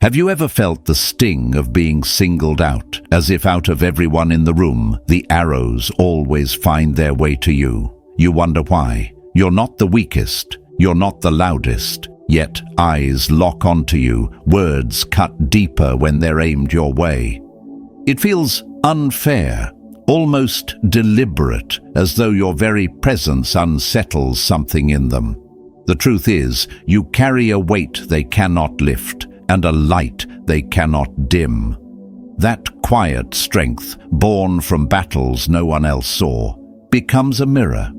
Have you ever felt the sting of being singled out, as if out of everyone in the room, the arrows always find their way to you? You wonder why. You're not the weakest, you're not the loudest, yet eyes lock onto you, words cut deeper when they're aimed your way. It feels unfair, almost deliberate, as though your very presence unsettles something in them. The truth is, you carry a weight they cannot lift, and a light they cannot dim. That quiet strength, born from battles no one else saw, becomes a mirror.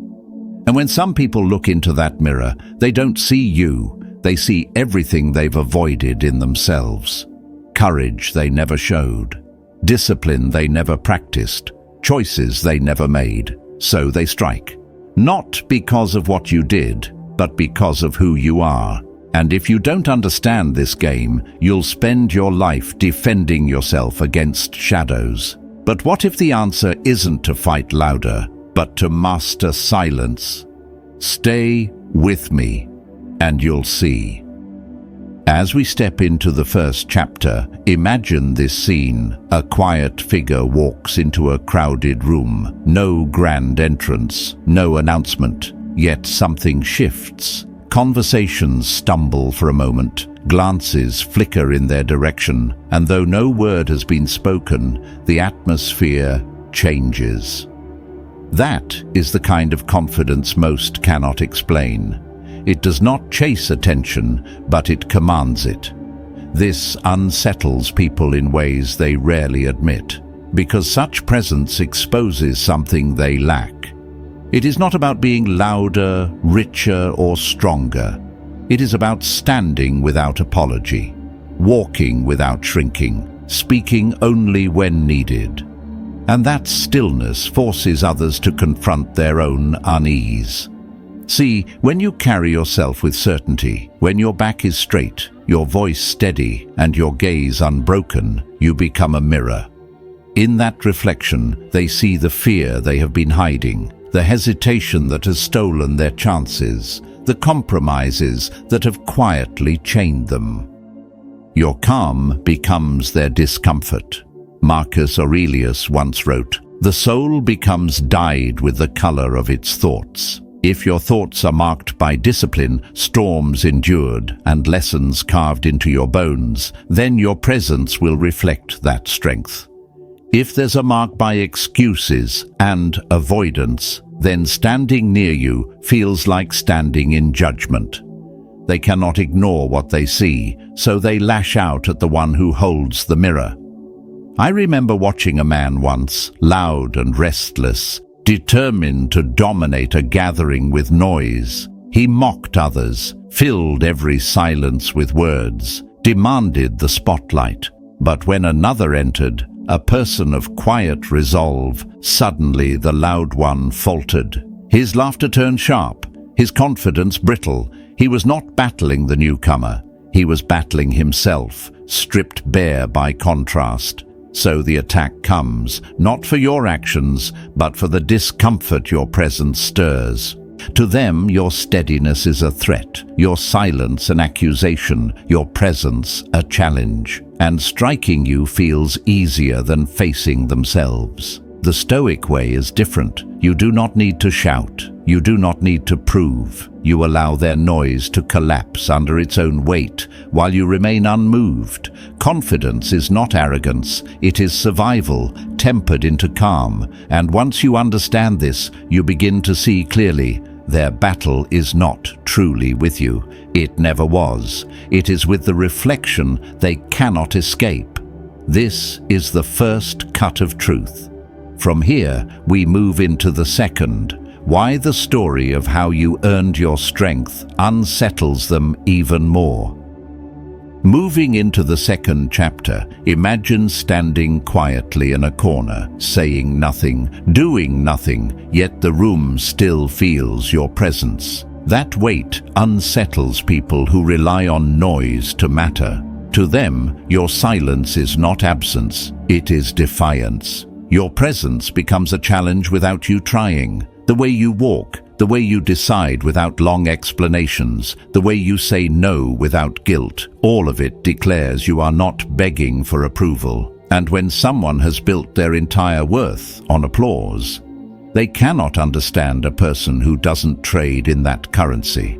And when some people look into that mirror, they don't see you, they see everything they've avoided in themselves. Courage they never showed, discipline they never practiced, choices they never made. So they strike. Not because of what you did, but because of who you are. And if you don't understand this game, you'll spend your life defending yourself against shadows. But what if the answer isn't to fight louder, but to master silence? Stay with me, and you'll see. As we step into the first chapter, imagine this scene. A quiet figure walks into a crowded room. No grand entrance, no announcement, yet something shifts. Conversations stumble for a moment, glances flicker in their direction, and though no word has been spoken, the atmosphere changes. That is the kind of confidence most cannot explain. It does not chase attention, but it commands it. This unsettles people in ways they rarely admit, because such presence exposes something they lack. It is not about being louder, richer, or stronger. It is about standing without apology, walking without shrinking, speaking only when needed. And that stillness forces others to confront their own unease. See, when you carry yourself with certainty, when your back is straight, your voice steady, and your gaze unbroken, you become a mirror. In that reflection, they see the fear they have been hiding, the hesitation that has stolen their chances, the compromises that have quietly chained them. Your calm becomes their discomfort. Marcus Aurelius once wrote, "The soul becomes dyed with the color of its thoughts." If your thoughts are marked by discipline, storms endured, and lessons carved into your bones, then your presence will reflect that strength. If there's a mark by excuses and avoidance, then standing near you feels like standing in judgment. They cannot ignore what they see, so they lash out at the one who holds the mirror. I remember watching a man once, loud and restless, determined to dominate a gathering with noise. He mocked others, filled every silence with words, demanded the spotlight. But when another entered, a person of quiet resolve, suddenly the loud one faltered. His laughter turned sharp, his confidence brittle. He was not battling the newcomer. He was battling himself, stripped bare by contrast. So the attack comes, not for your actions, but for the discomfort your presence stirs. To them, your steadiness is a threat, your silence an accusation, your presence a challenge. And striking you feels easier than facing themselves. The Stoic way is different. You do not need to shout. You do not need to prove. You allow their noise to collapse under its own weight, while you remain unmoved. Confidence is not arrogance. It is survival, tempered into calm. And once you understand this, you begin to see clearly. Their battle is not truly with you. It never was. It is with the reflection they cannot escape. This is the first cut of truth. From here, we move into the second. Why the story of how you earned your strength unsettles them even more. Moving into the second chapter, imagine standing quietly in a corner, saying nothing, doing nothing, yet the room still feels your presence. That weight unsettles people who rely on noise to matter. To them, your silence is not absence, it is defiance. Your presence becomes a challenge without you trying. The way you walk, the way you decide without long explanations, the way you say no without guilt, all of it declares you are not begging for approval. And when someone has built their entire worth on applause, they cannot understand a person who doesn't trade in that currency.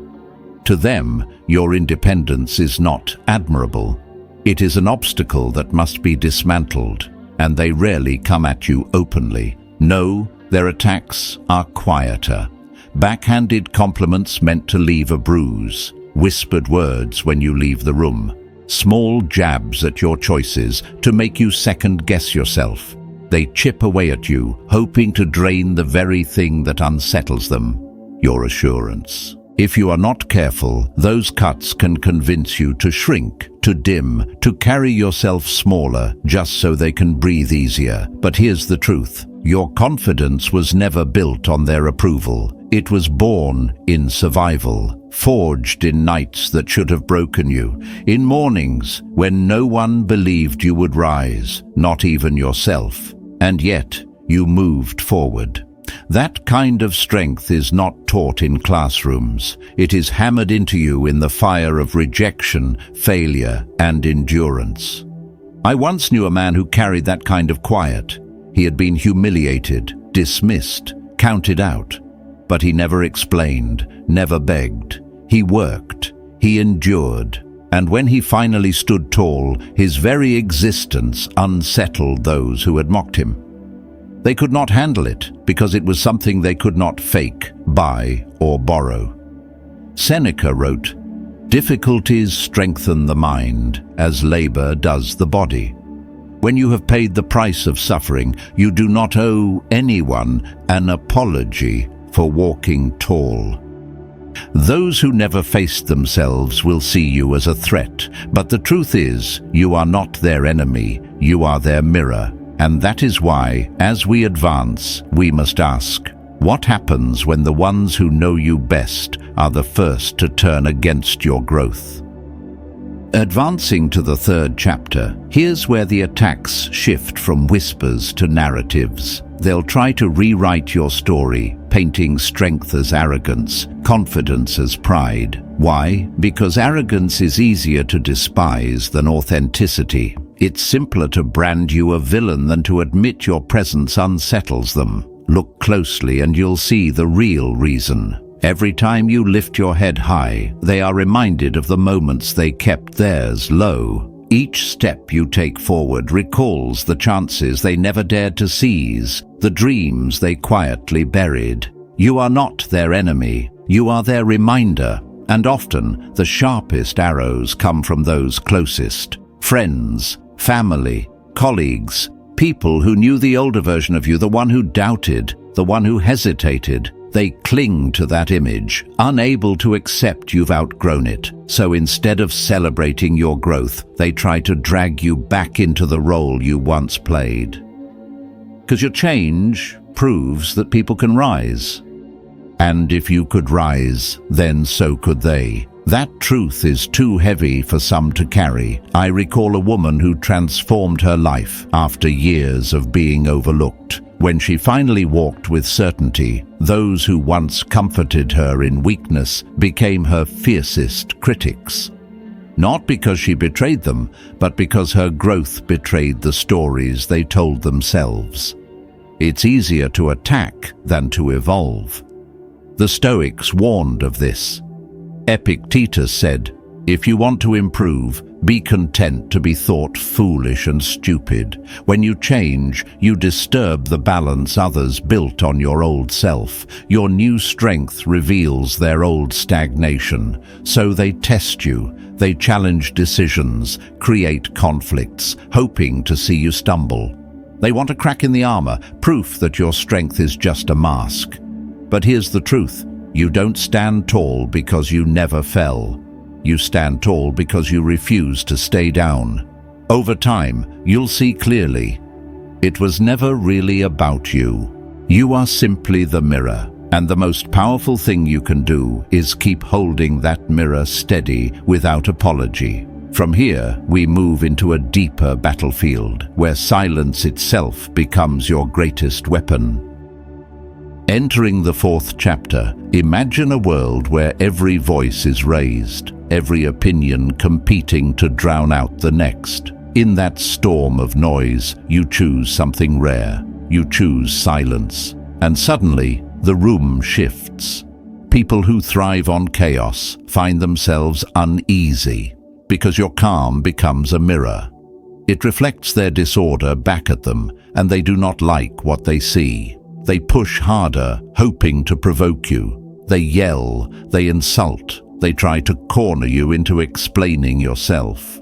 To them, your independence is not admirable. It is an obstacle that must be dismantled, and they rarely come at you openly. No, their attacks are quieter. Backhanded compliments meant to leave a bruise, whispered words when you leave the room, small jabs at your choices to make you second-guess yourself. They chip away at you, hoping to drain the very thing that unsettles them, your assurance. If you are not careful, those cuts can convince you to shrink, to dim, to carry yourself smaller, just so they can breathe easier. But here's the truth. Your confidence was never built on their approval. It was born in survival, forged in nights that should have broken you, in mornings when no one believed you would rise, not even yourself. And yet, you moved forward. That kind of strength is not taught in classrooms. It is hammered into you in the fire of rejection, failure, and endurance. I once knew a man who carried that kind of quiet. He had been humiliated, dismissed, counted out. But he never explained, never begged. He worked, he endured. And when he finally stood tall, his very existence unsettled those who had mocked him. They could not handle it because it was something they could not fake, buy, or borrow. Seneca wrote, "Difficulties strengthen the mind, as labor does the body." When you have paid the price of suffering, you do not owe anyone an apology for walking tall. Those who never faced themselves will see you as a threat, but the truth is, you are not their enemy, you are their mirror. And that is why, as we advance, we must ask, what happens when the ones who know you best are the first to turn against your growth? Advancing to the third chapter, here's where the attacks shift from whispers to narratives. They'll try to rewrite your story, painting strength as arrogance, confidence as pride. Why? Because arrogance is easier to despise than authenticity. It's simpler to brand you a villain than to admit your presence unsettles them. Look closely and you'll see the real reason. Every time you lift your head high, they are reminded of the moments they kept theirs low. Each step you take forward recalls the chances they never dared to seize, the dreams they quietly buried. You are not their enemy, you are their reminder, and often the sharpest arrows come from those closest. Friends, family, colleagues, people who knew the older version of you, the one who doubted, the one who hesitated. They cling to that image, unable to accept you've outgrown it. So instead of celebrating your growth, they try to drag you back into the role you once played. Because your change proves that people can rise. And if you could rise, then so could they. That truth is too heavy for some to carry. I recall a woman who transformed her life after years of being overlooked. When she finally walked with certainty, those who once comforted her in weakness became her fiercest critics. Not because she betrayed them, but because her growth betrayed the stories they told themselves. It's easier to attack than to evolve. The Stoics warned of this. Epictetus said, "If you want to improve, be content to be thought foolish and stupid. When you change, you disturb the balance others built on your old self. Your new strength reveals their old stagnation. So they test you, they challenge decisions, create conflicts, hoping to see you stumble. They want a crack in the armor, proof that your strength is just a mask. But here's the truth. You don't stand tall because you never fell. You stand tall because you refuse to stay down. Over time, you'll see clearly. It was never really about you. You are simply the mirror, and the most powerful thing you can do is keep holding that mirror steady without apology. From here, we move into a deeper battlefield, where silence itself becomes your greatest weapon. Entering the fourth chapter, imagine a world where every voice is raised, every opinion competing to drown out the next. In that storm of noise, you choose something rare. You choose silence. And suddenly, the room shifts. People who thrive on chaos find themselves uneasy because your calm becomes a mirror. It reflects their disorder back at them, and they do not like what they see. They push harder, hoping to provoke you. They yell, they insult, they try to corner you into explaining yourself.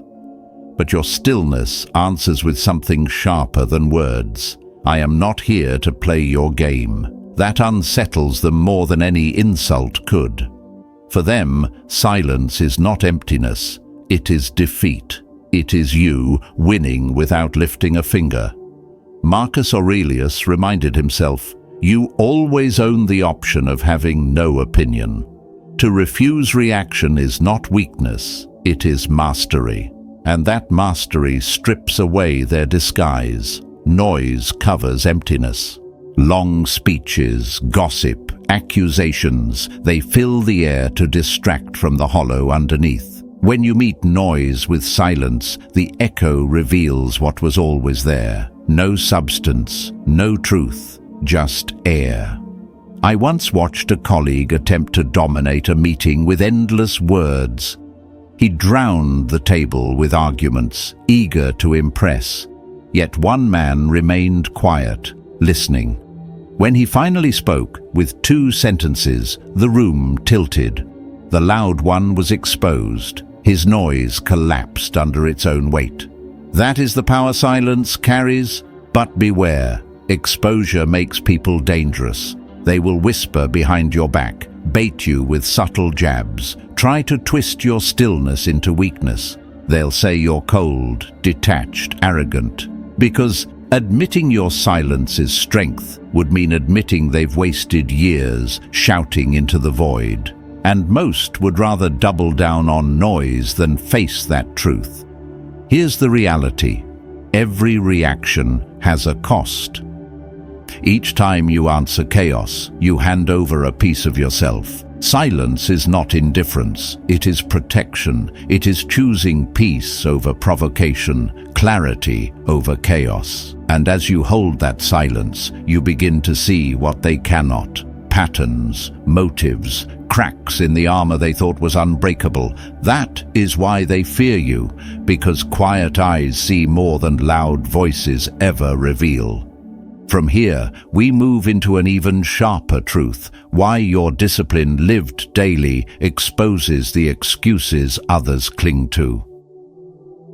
But your stillness answers with something sharper than words. I am not here to play your game. That unsettles them more than any insult could. For them, silence is not emptiness, it is defeat. It is you winning without lifting a finger. Marcus Aurelius reminded himself, you always own the option of having no opinion. To refuse reaction is not weakness, it is mastery. And that mastery strips away their disguise. Noise covers emptiness. Long speeches, gossip, accusations, they fill the air to distract from the hollow underneath. When you meet noise with silence, the echo reveals what was always there. No substance, no truth, just air. I once watched a colleague attempt to dominate a meeting with endless words. He drowned the table with arguments, eager to impress. Yet one man remained quiet, listening. When he finally spoke, with 2 sentences, the room tilted. The loud one was exposed. His noise collapsed under its own weight. That is the power silence carries, but beware. Exposure makes people dangerous. They will whisper behind your back, bait you with subtle jabs, try to twist your stillness into weakness. They'll say you're cold, detached, arrogant, because admitting your silence is strength would mean admitting they've wasted years shouting into the void. And most would rather double down on noise than face that truth. Here's the reality. Every reaction has a cost. Each time you answer chaos, you hand over a piece of yourself. Silence is not indifference, it is protection. It is choosing peace over provocation, clarity over chaos. And as you hold that silence, you begin to see what they cannot. Patterns, motives, cracks in the armor they thought was unbreakable. That is why they fear you, because quiet eyes see more than loud voices ever reveal. From here, we move into an even sharper truth, why your discipline lived daily exposes the excuses others cling to.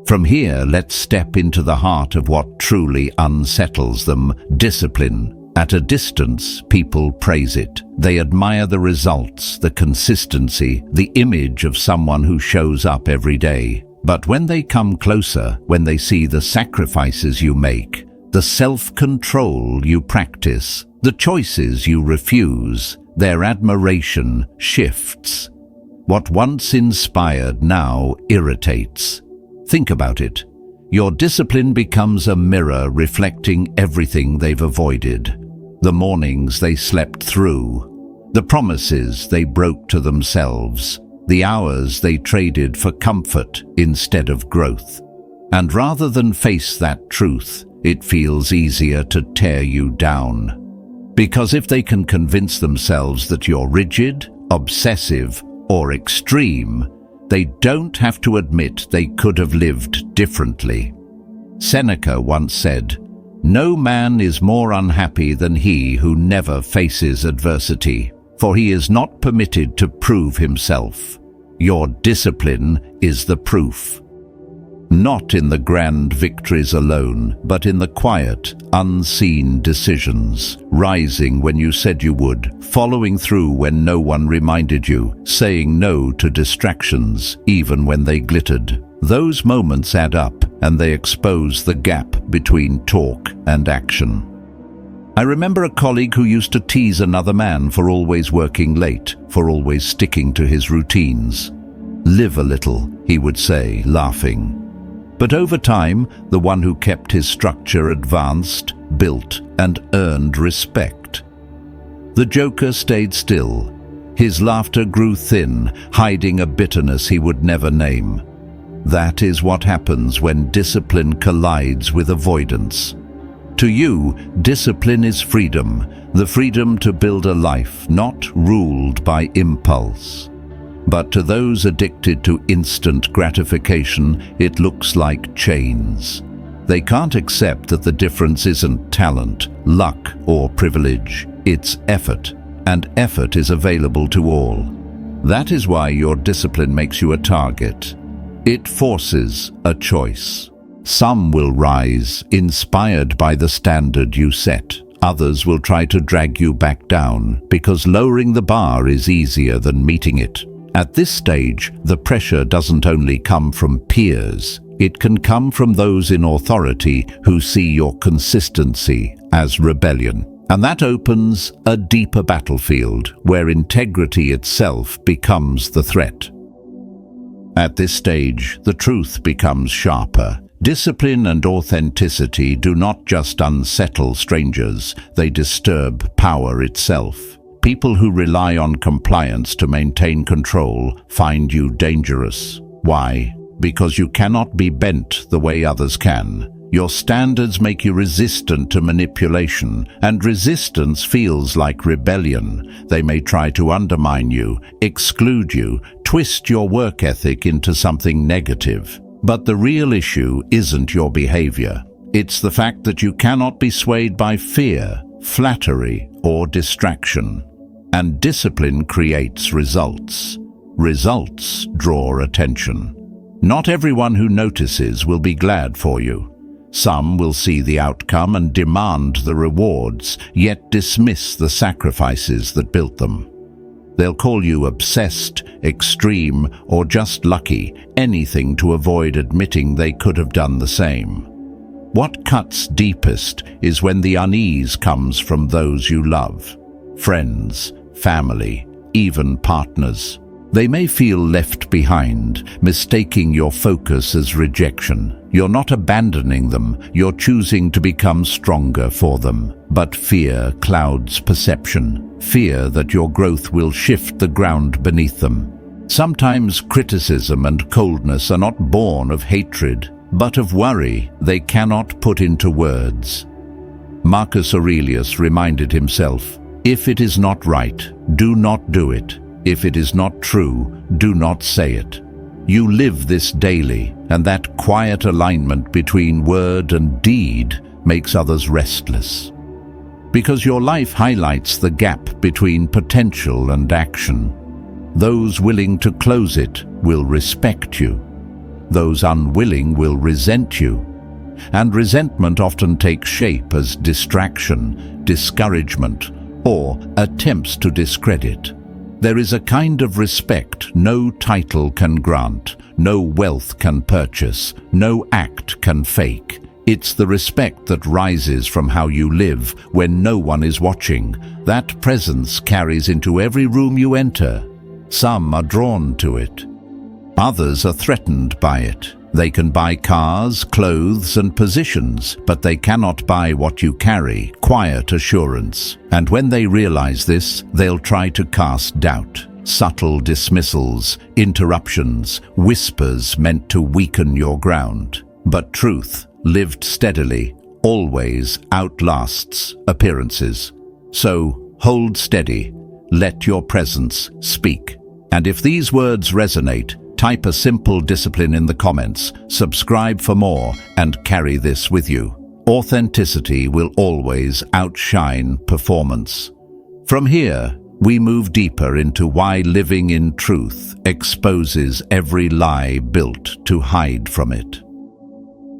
From here, let's step into the heart of what truly unsettles them, discipline. At a distance, people praise it. They admire the results, the consistency, the image of someone who shows up every day. But when they come closer, when they see the sacrifices you make, the self-control you practice, the choices you refuse, their admiration shifts. What once inspired now irritates. Think about it. Your discipline becomes a mirror reflecting everything they've avoided. The mornings they slept through, the promises they broke to themselves, the hours they traded for comfort instead of growth. And rather than face that truth, it feels easier to tear you down. Because if they can convince themselves that you're rigid, obsessive, or extreme, they don't have to admit they could have lived differently. Seneca once said, "No man is more unhappy than he who never faces adversity, for he is not permitted to prove himself. Your discipline is the proof." Not in the grand victories alone, but in the quiet, unseen decisions. Rising when you said you would, following through when no one reminded you, saying no to distractions, even when they glittered. Those moments add up, and they expose the gap between talk and action. I remember a colleague who used to tease another man for always working late, for always sticking to his routines. "Live a little," he would say, laughing. But over time, the one who kept his structure advanced, built, and earned respect. The joker stayed still. His laughter grew thin, hiding a bitterness he would never name. That is what happens when discipline collides with avoidance. To you, discipline is freedom, the freedom to build a life not ruled by impulse. But to those addicted to instant gratification, it looks like chains. They can't accept that the difference isn't talent, luck, or privilege. It's effort, and effort is available to all. That is why your discipline makes you a target. It forces a choice. Some will rise, inspired by the standard you set. Others will try to drag you back down, because lowering the bar is easier than meeting it. At this stage, the pressure doesn't only come from peers. It can come from those in authority who see your consistency as rebellion. And that opens a deeper battlefield where integrity itself becomes the threat. At this stage, the truth becomes sharper. Discipline and authenticity do not just unsettle strangers, they disturb power itself. People who rely on compliance to maintain control find you dangerous. Why? Because you cannot be bent the way others can. Your standards make you resistant to manipulation, and resistance feels like rebellion. They may try to undermine you, exclude you, twist your work ethic into something negative. But the real issue isn't your behavior. It's the fact that you cannot be swayed by fear, flattery, or distraction. And discipline creates results. Results draw attention. Not everyone who notices will be glad for you. Some will see the outcome and demand the rewards, yet dismiss the sacrifices that built them. They'll call you obsessed, extreme, or just lucky, anything to avoid admitting they could have done the same. What cuts deepest is when the unease comes from those you love. Friends, family, even partners. They may feel left behind, mistaking your focus as rejection. You're not abandoning them, you're choosing to become stronger for them. But fear clouds perception. Fear that your growth will shift the ground beneath them. Sometimes criticism and coldness are not born of hatred, but of worry they cannot put into words. Marcus Aurelius reminded himself, "If it is not right, do not do it. If it is not true, do not say it." You live this daily, and that quiet alignment between word and deed makes others restless. Because your life highlights the gap between potential and action. Those willing to close it will respect you. Those unwilling will resent you. And resentment often takes shape as distraction, discouragement, or attempts to discredit. There is a kind of respect no title can grant, no wealth can purchase, no act can fake. It's the respect that rises from how you live when no one is watching. That presence carries into every room you enter. Some are drawn to it. Others are threatened by it. They can buy cars, clothes, and positions, but they cannot buy what you carry, quiet assurance. And when they realize this, they'll try to cast doubt. Subtle dismissals, interruptions, whispers meant to weaken your ground. But truth, lived steadily, always outlasts appearances. So, hold steady. Let your presence speak. And if these words resonate, type a simple discipline in the comments, subscribe for more, and carry this with you. Authenticity will always outshine performance. From here, we move deeper into why living in truth exposes every lie built to hide from it.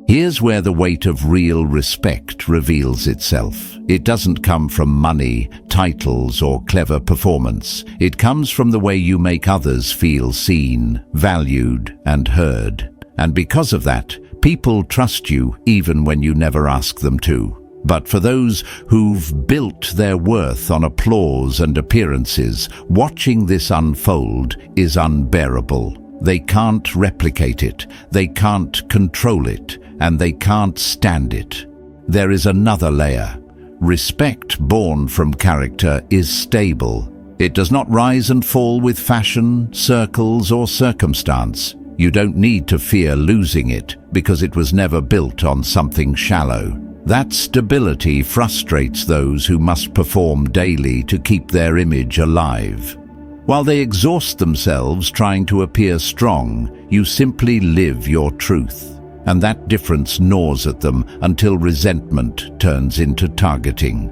Here's where the weight of real respect reveals itself. It doesn't come from money, titles, or clever performance. It comes from the way you make others feel seen, valued, and heard. And because of that, people trust you even when you never ask them to. But for those who've built their worth on applause and appearances, watching this unfold is unbearable. They can't replicate it, they can't control it, and they can't stand it. There is another layer. Respect born from character is stable. It does not rise and fall with fashion, circles, or circumstance. You don't need to fear losing it because it was never built on something shallow. That stability frustrates those who must perform daily to keep their image alive. While they exhaust themselves trying to appear strong, you simply live your truth. And that difference gnaws at them until resentment turns into targeting.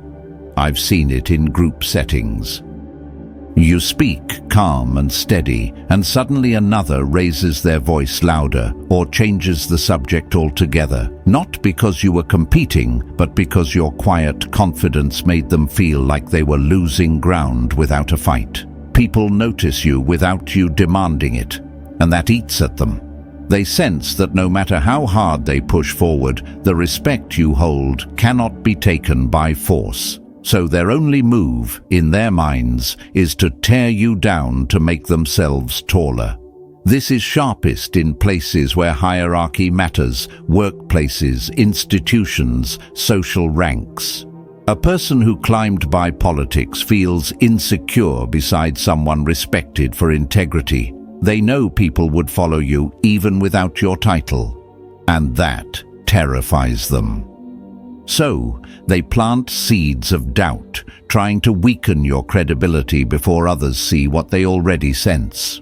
I've seen it in group settings. You speak calm and steady, and suddenly another raises their voice louder or changes the subject altogether, not because you were competing, but because your quiet confidence made them feel like they were losing ground without a fight. People notice you without you demanding it, and that eats at them. They sense that no matter how hard they push forward, the respect you hold cannot be taken by force. So their only move, in their minds, is to tear you down to make themselves taller. This is sharpest in places where hierarchy matters: workplaces, institutions, social ranks. A person who climbed by politics feels insecure beside someone respected for integrity. They know people would follow you even without your title, and that terrifies them. So, they plant seeds of doubt, trying to weaken your credibility before others see what they already sense.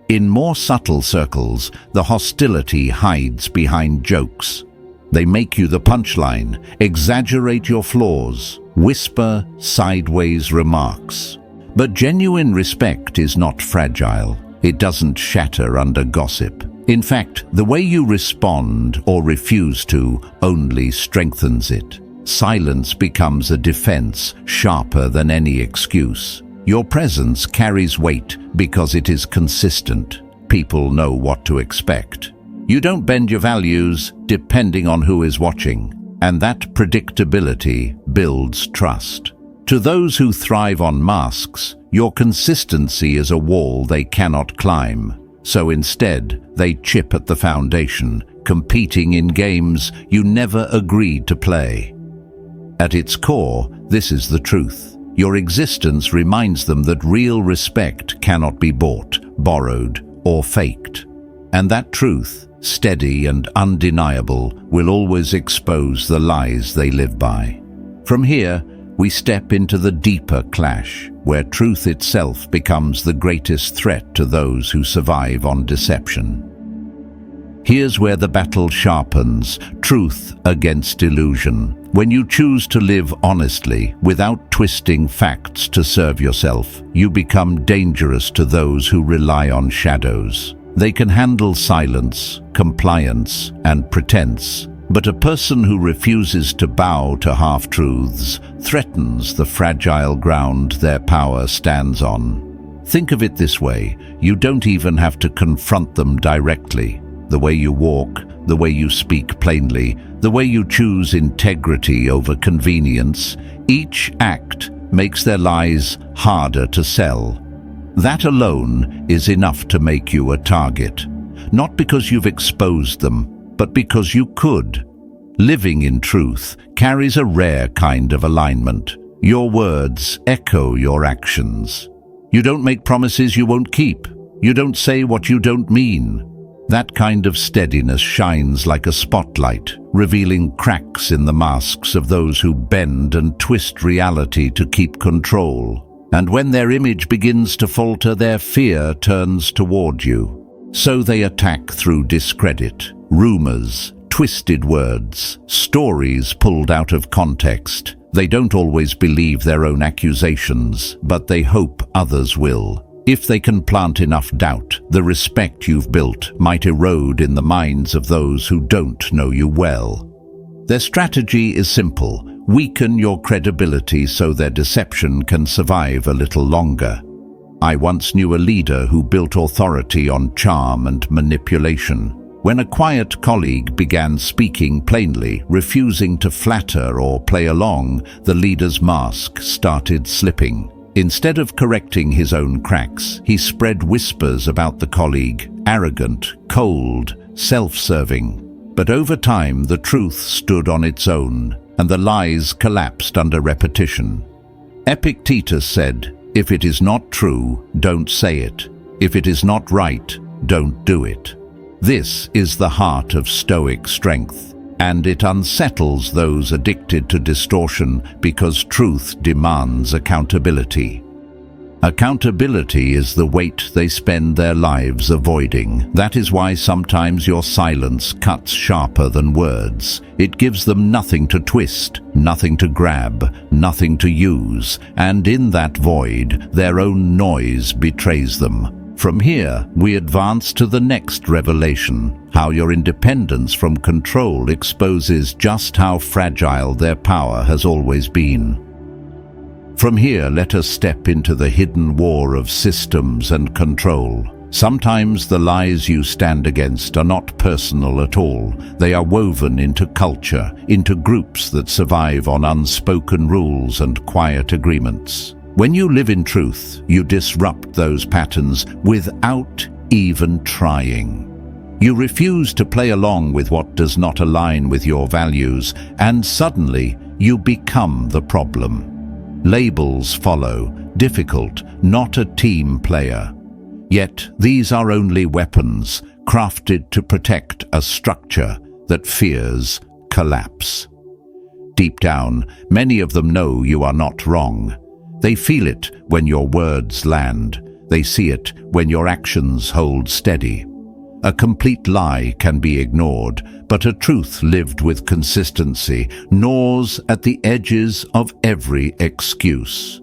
In more subtle circles, the hostility hides behind jokes. They make you the punchline, exaggerate your flaws, whisper sideways remarks. But genuine respect is not fragile. It doesn't shatter under gossip. In fact, the way you respond or refuse to only strengthens it. Silence becomes a defense sharper than any excuse. Your presence carries weight because it is consistent. People know what to expect. You don't bend your values depending on who is watching, and that predictability builds trust. To those who thrive on masks, your consistency is a wall they cannot climb. So instead, they chip at the foundation, competing in games you never agreed to play. At its core, this is the truth. Your existence reminds them that real respect cannot be bought, borrowed, or faked. And that truth, steady and undeniable, will always expose the lies they live by. From here, we step into the deeper clash, where truth itself becomes the greatest threat to those who survive on deception. Here's where the battle sharpens: truth against illusion. When you choose to live honestly, without twisting facts to serve yourself, you become dangerous to those who rely on shadows. They can handle silence, compliance, and pretense. But a person who refuses to bow to half-truths threatens the fragile ground their power stands on. Think of it this way: you don't even have to confront them directly. The way you walk, the way you speak plainly, the way you choose integrity over convenience, each act makes their lies harder to sell. That alone is enough to make you a target, not because you've exposed them, but because you could. Living in truth carries a rare kind of alignment. Your words echo your actions. You don't make promises you won't keep. You don't say what you don't mean. That kind of steadiness shines like a spotlight, revealing cracks in the masks of those who bend and twist reality to keep control. And when their image begins to falter, their fear turns toward you. So they attack through discredit, rumors, twisted words, stories pulled out of context. They don't always believe their own accusations, but they hope others will. If they can plant enough doubt, the respect you've built might erode in the minds of those who don't know you well. Their strategy is simple: weaken your credibility so their deception can survive a little longer. I once knew a leader who built authority on charm and manipulation. When a quiet colleague began speaking plainly, refusing to flatter or play along, the leader's mask started slipping. Instead of correcting his own cracks, he spread whispers about the colleague: arrogant, cold, self-serving. But over time, the truth stood on its own. and the lies collapsed under repetition. Epictetus said, "If it is not true, don't say it. If it is not right, don't do it." This is the heart of Stoic strength, and it unsettles those addicted to distortion because truth demands accountability. Accountability is the weight they spend their lives avoiding. That is why sometimes your silence cuts sharper than words. It gives them nothing to twist, nothing to grab, nothing to use, and in that void, their own noise betrays them. From here, we advance to the next revelation, how your independence from control exposes just how fragile their power has always been. From here, let us step into the hidden war of systems and control. Sometimes the lies you stand against are not personal at all. They are woven into culture, into groups that survive on unspoken rules and quiet agreements. When you live in truth, you disrupt those patterns without even trying. You refuse to play along with what does not align with your values, and suddenly you become the problem. Labels follow, difficult, not a team player. Yet these are only weapons, crafted to protect a structure that fears collapse. Deep down, many of them know you are not wrong. They feel it when your words land. They see it when your actions hold steady. A complete lie can be ignored, but a truth lived with consistency gnaws at the edges of every excuse.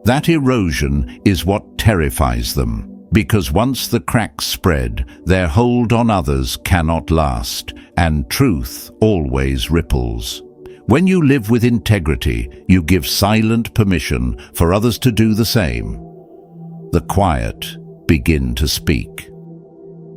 That erosion is what terrifies them, because once the cracks spread, their hold on others cannot last, and truth always ripples. When you live with integrity, you give silent permission for others to do the same. The quiet begin to speak.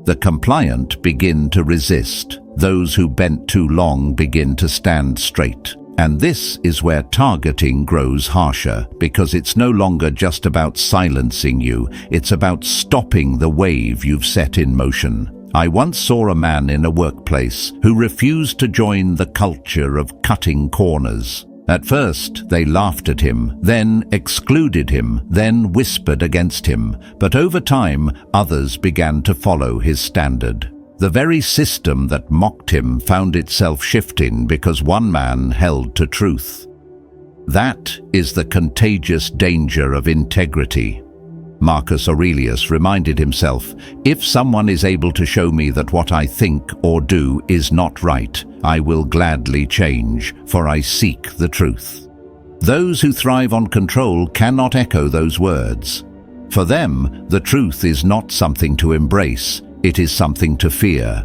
The compliant begin to resist. Those who bent too long begin to stand straight. And this is where targeting grows harsher, because it's no longer just about silencing you, it's about stopping the wave you've set in motion. I once saw a man in a workplace who refused to join the culture of cutting corners. At first, they laughed at him, then excluded him, then whispered against him. But over time, others began to follow his standard. The very system that mocked him found itself shifting because one man held to truth. That is the contagious danger of integrity. Marcus Aurelius reminded himself, if someone is able to show me that what I think or do is not right, I will gladly change, for I seek the truth. Those who thrive on control cannot echo those words. For them, the truth is not something to embrace, it is something to fear.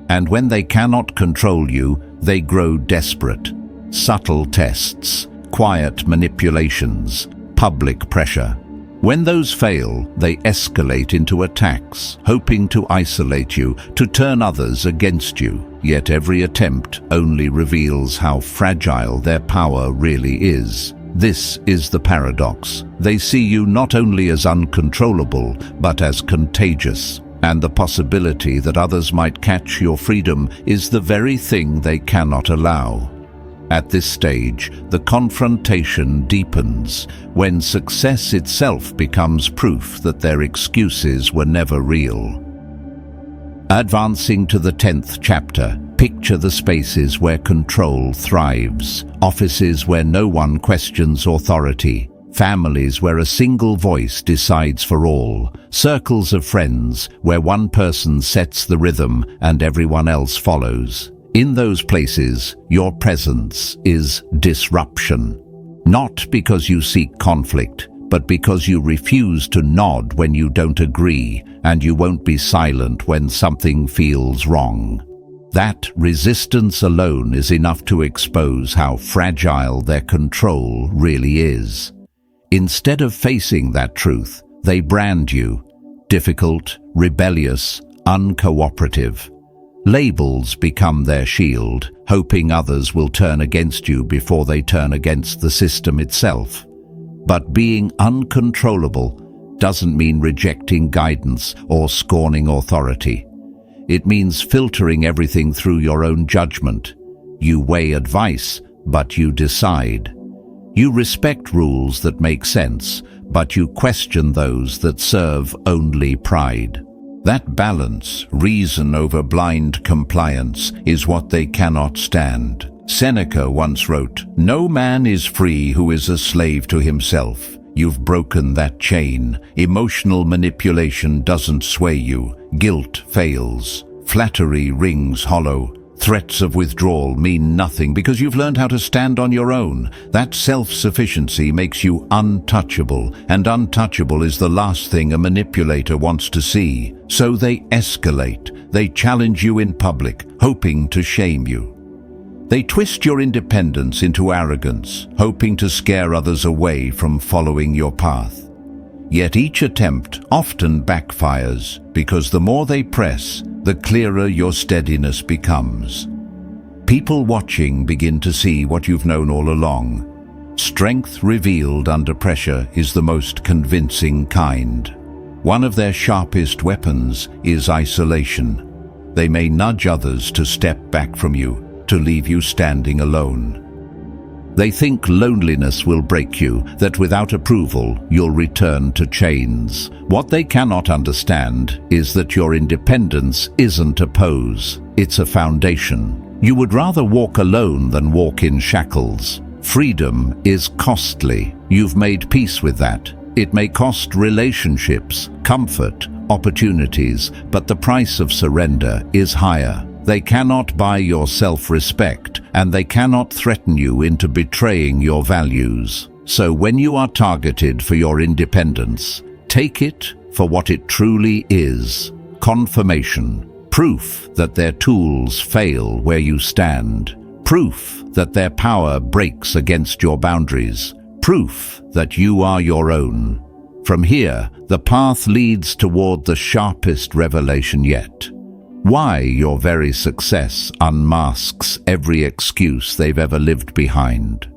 And when they cannot control you, they grow desperate. Subtle tests, quiet manipulations, public pressure. When those fail, they escalate into attacks, hoping to isolate you, to turn others against you. Yet every attempt only reveals how fragile their power really is. This is the paradox. They see you not only as uncontrollable, but as contagious. And the possibility that others might catch your freedom is the very thing they cannot allow. At this stage, the confrontation deepens, when success itself becomes proof that their excuses were never real. Advancing to the 10th chapter, picture the spaces where control thrives, offices where no one questions authority, families where a single voice decides for all, circles of friends where one person sets the rhythm and everyone else follows. In those places, your presence is disruption. Not because you seek conflict, but because you refuse to nod when you don't agree, and you won't be silent when something feels wrong. That resistance alone is enough to expose how fragile their control really is. Instead of facing that truth, they brand you difficult, rebellious, uncooperative. Labels become their shield, hoping others will turn against you before they turn against the system itself. But being uncontrollable doesn't mean rejecting guidance or scorning authority. It means filtering everything through your own judgment. You weigh advice, but you decide. You respect rules that make sense, but you question those that serve only pride. That balance, reason over blind compliance, is what they cannot stand. Seneca once wrote, "No man is free who is a slave to himself." You've broken that chain. Emotional manipulation doesn't sway you. Guilt fails. Flattery rings hollow. Threats of withdrawal mean nothing because you've learned how to stand on your own. That self-sufficiency makes you untouchable, and untouchable is the last thing a manipulator wants to see. So they escalate. They challenge you in public, hoping to shame you. They twist your independence into arrogance, hoping to scare others away from following your path. Yet each attempt often backfires, because the more they press, the clearer your steadiness becomes. People watching begin to see what you've known all along. Strength revealed under pressure is the most convincing kind. One of their sharpest weapons is isolation. They may nudge others to step back from you, to leave you standing alone. They think loneliness will break you, that without approval you'll return to chains. What they cannot understand is that your independence isn't a pose, it's a foundation. You would rather walk alone than walk in shackles. Freedom is costly. You've made peace with that. It may cost relationships, comfort, opportunities, but the price of surrender is higher. They cannot buy your self-respect, and they cannot threaten you into betraying your values. So when you are targeted for your independence, take it for what it truly is: confirmation, proof that their tools fail where you stand, proof that their power breaks against your boundaries, proof that you are your own. From here, the path leads toward the sharpest revelation yet. Why your very success unmasks every excuse they've ever lived behind.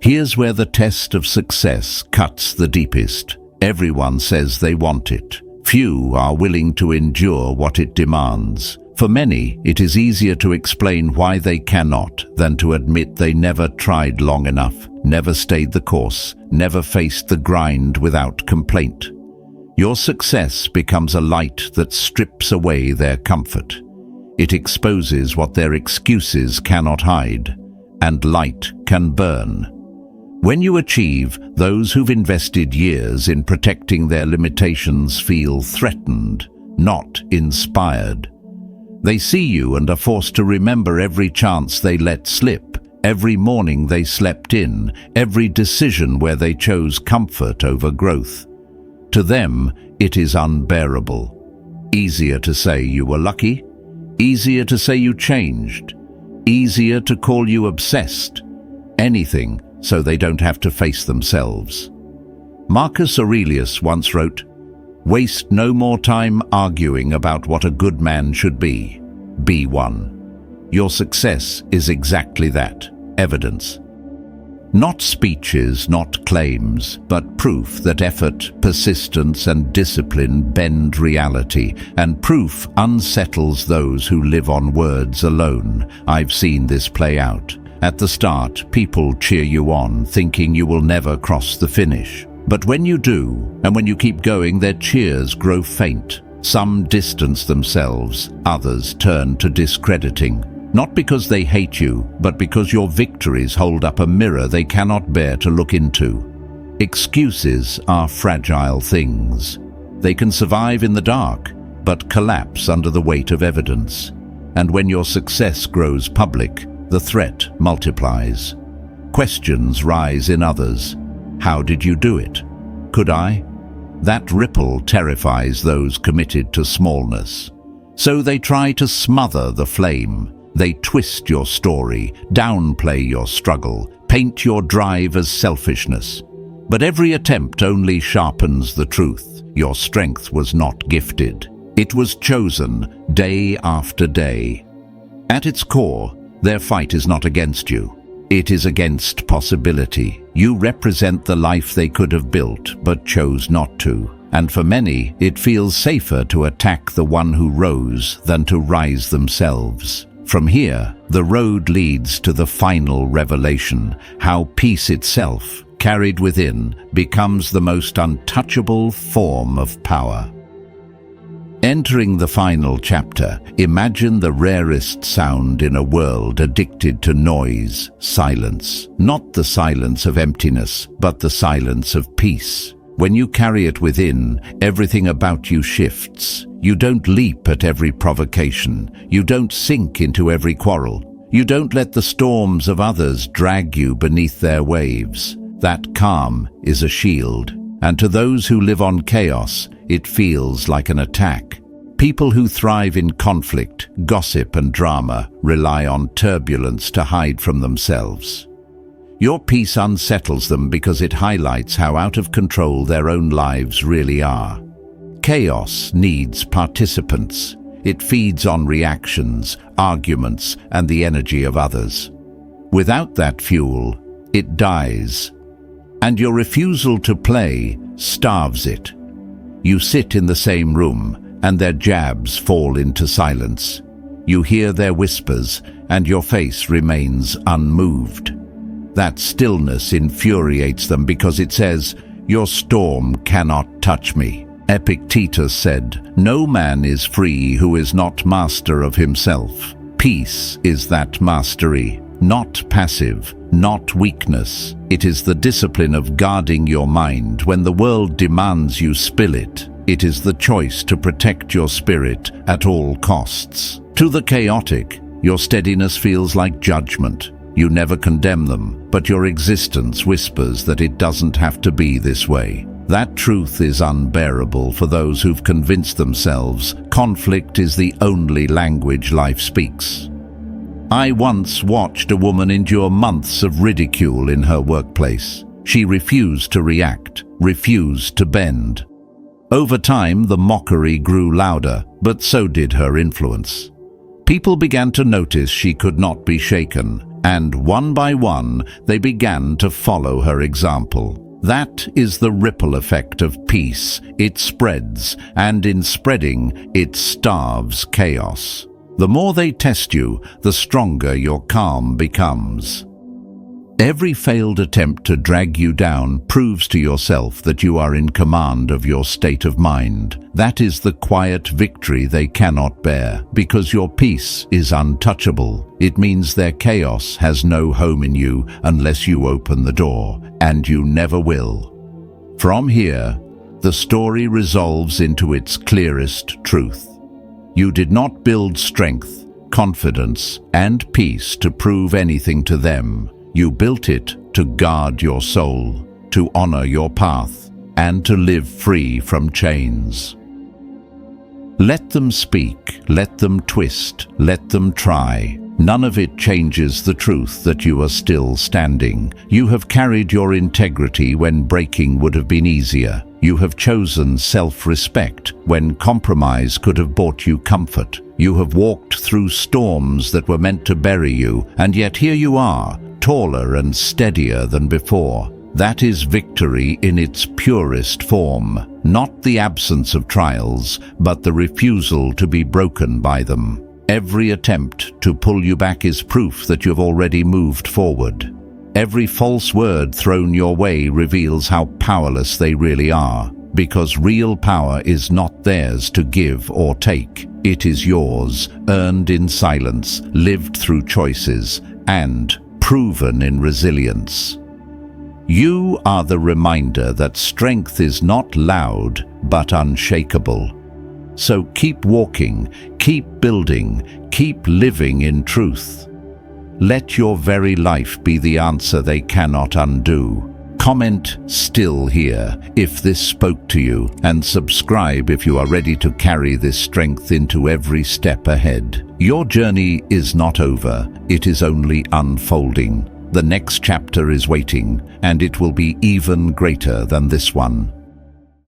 Here's where the test of success cuts the deepest. Everyone says they want it. Few are willing to endure what it demands. For many, it is easier to explain why they cannot than to admit they never tried long enough, never stayed the course, never faced the grind without complaint. Your success becomes a light that strips away their comfort. It exposes what their excuses cannot hide, and light can burn. When you achieve, those who've invested years in protecting their limitations feel threatened, not inspired. They see you and are forced to remember every chance they let slip, every morning they slept in, every decision where they chose comfort over growth. To them, it is unbearable. Easier to say you were lucky, easier to say you changed, easier to call you obsessed. Anything so they don't have to face themselves. Marcus Aurelius once wrote, "Waste no more time arguing about what a good man should be. Be one." Your success is exactly that, evidence. Not speeches, not claims, but proof that effort, persistence, and discipline bend reality, and proof unsettles those who live on words alone. I've seen this play out. At the start, people cheer you on, thinking you will never cross the finish. But when you do, and when you keep going, their cheers grow faint. Some distance themselves, others turn to discrediting. Not because they hate you, but because your victories hold up a mirror they cannot bear to look into. Excuses are fragile things. They can survive in the dark, but collapse under the weight of evidence. And when your success grows public, the threat multiplies. Questions rise in others. How did you do it? Could I? That ripple terrifies those committed to smallness. So they try to smother the flame. They twist your story, downplay your struggle, paint your drive as selfishness. But every attempt only sharpens the truth. Your strength was not gifted. It was chosen day after day. At its core, their fight is not against you. It is against possibility. You represent the life they could have built, but chose not to. And for many, it feels safer to attack the one who rose than to rise themselves. From here, the road leads to the final revelation, how peace itself, carried within, becomes the most untouchable form of power. Entering the final chapter, imagine the rarest sound in a world addicted to noise, silence. Not the silence of emptiness, but the silence of peace. When you carry it within, everything about you shifts. You don't leap at every provocation. You don't sink into every quarrel. You don't let the storms of others drag you beneath their waves. That calm is a shield. And to those who live on chaos, it feels like an attack. People who thrive in conflict, gossip and drama rely on turbulence to hide from themselves. Your peace unsettles them because it highlights how out of control their own lives really are. Chaos needs participants. It feeds on reactions, arguments, and the energy of others. Without that fuel, it dies. And your refusal to play starves it. You sit in the same room, and their jabs fall into silence. You hear their whispers, and your face remains unmoved. That stillness infuriates them because it says, "Your storm cannot touch me." Epictetus said, "No man is free who is not master of himself." Peace is that mastery, not passive, not weakness. It is the discipline of guarding your mind when the world demands you spill it. It is the choice to protect your spirit at all costs. To the chaotic, your steadiness feels like judgment. You never condemn them, but your existence whispers that it doesn't have to be this way. That truth is unbearable for those who've convinced themselves conflict is the only language life speaks. I once watched a woman endure months of ridicule in her workplace. She refused to react, refused to bend. Over time, the mockery grew louder, but so did her influence. People began to notice she could not be shaken, and one by one, they began to follow her example. That is the ripple effect of peace. It spreads, and in spreading, it starves chaos. The more they test you, the stronger your calm becomes. Every failed attempt to drag you down proves to yourself that you are in command of your state of mind. That is the quiet victory they cannot bear, because your peace is untouchable. It means their chaos has no home in you unless you open the door, and you never will. From here, the story resolves into its clearest truth. You did not build strength, confidence, and peace to prove anything to them. You built it to guard your soul, to honor your path, and to live free from chains. Let them speak, let them twist, let them try. None of it changes the truth that you are still standing. You have carried your integrity when breaking would have been easier. You have chosen self-respect when compromise could have brought you comfort. You have walked through storms that were meant to bury you, and yet here you are, taller and steadier than before. That is victory in its purest form, not the absence of trials, but the refusal to be broken by them. Every attempt to pull you back is proof that you've already moved forward. Every false word thrown your way reveals how powerless they really are, because real power is not theirs to give or take. It is yours, earned in silence, lived through choices, and proven in resilience. You are the reminder that strength is not loud, but unshakable. So keep walking, keep building, keep living in truth. Let your very life be the answer they cannot undo. Comment "still here" if this spoke to you, and subscribe if you are ready to carry this strength into every step ahead. Your journey is not over, it is only unfolding. The next chapter is waiting, and it will be even greater than this one.